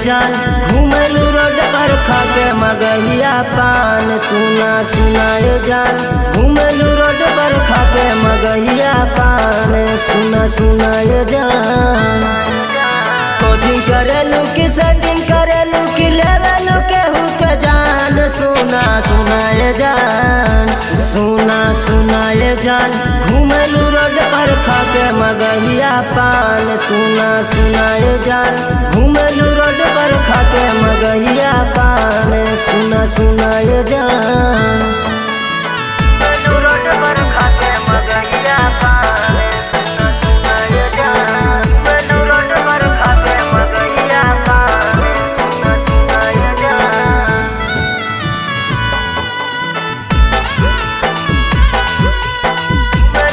जान घूमेलू रोड पर खाके मगहिया पान। सुना सुना ये जान घूमेलू रोड पर खाके मगहिया पान। सुना सुना ये जान कोचिंग करेलू की सेटिंग करेलू की लेवलू केहू के जान। सुना सुना ये जान सुना सुना ये जान घूमेलू रोड पर खाके मगहिया पान। सुना सुना ये जान घूमेलू रोड पर खाके मगहिया पान। सुना सुना ये जान रोड पर खाके मगहिया पान। सुना सुना ये जान रोड पर खाके मगहिया पान। सुना सुना ये जान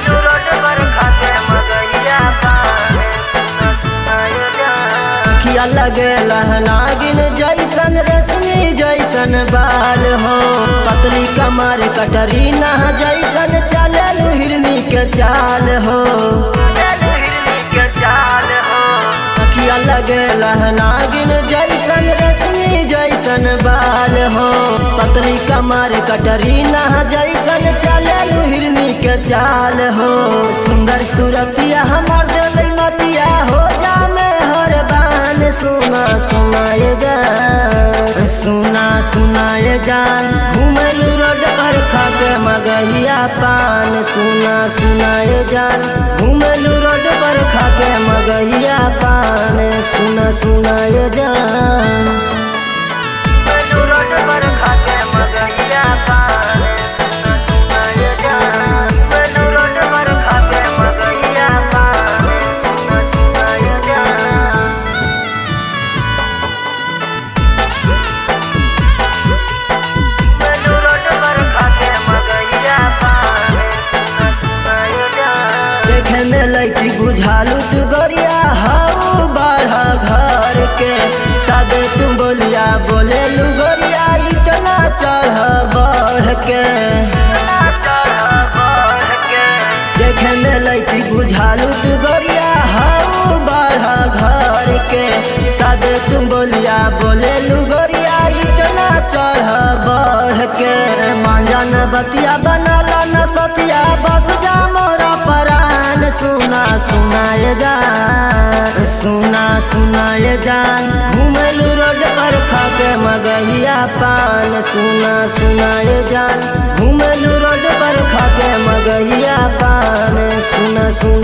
रोड पर खाके मगहिया पान। सुना सुना ये जान अखिया लगे लहनागिन जैसन रश्मि जैसन बाल हो। पतली कमर कटरीना जैसन चललू हिरनी के चाल हो। अखिया लगे लहनागिन जैसन रश्मि जैसन बाल हो। पतली कमर कटरीना जैसन चललू हिरनी के चाल हो। सुंदर सूरतिया हमार दिल मतिया हो जाने हर बान। सुना सुना ये जान सुना सुना ये जान घूमेलू रोड पर खाके मगहिया पान। सुना सुना ये जान घूमेलू रोड पर खाके मगहिया पान। सुना सुना ये जान रोड पर खाके मगहिया पान। सुना सुना ये जान रोड पर खाके मगहिया पान। सुना सुना ये जान रोड पर खाके मगहिया पान। सुना सुना ये जान देखे में लड़की बुझालू तू गोरिया हाउ बाढ़ा घर के। तबे तुम बोलिया बोलेलू गोरिया इतना चढ़ बढ़ के। देखे में लड़की बुझालू तू गोरिया हाउ बाढ़ा घर के। तबे तुम बोलिया बोलेलू गोरिया इतना चढ़ बढ़ के। मांझन बतिया बनाला न सतिया बस जा मोरा परान। सुना सुना ये जान सुना सुना ये जान घूमेलू रोड पर खाके मगहिया पान। सुना सुना ये जान घूमेलू रोड पर खाके मगहिया पान। सुना सुना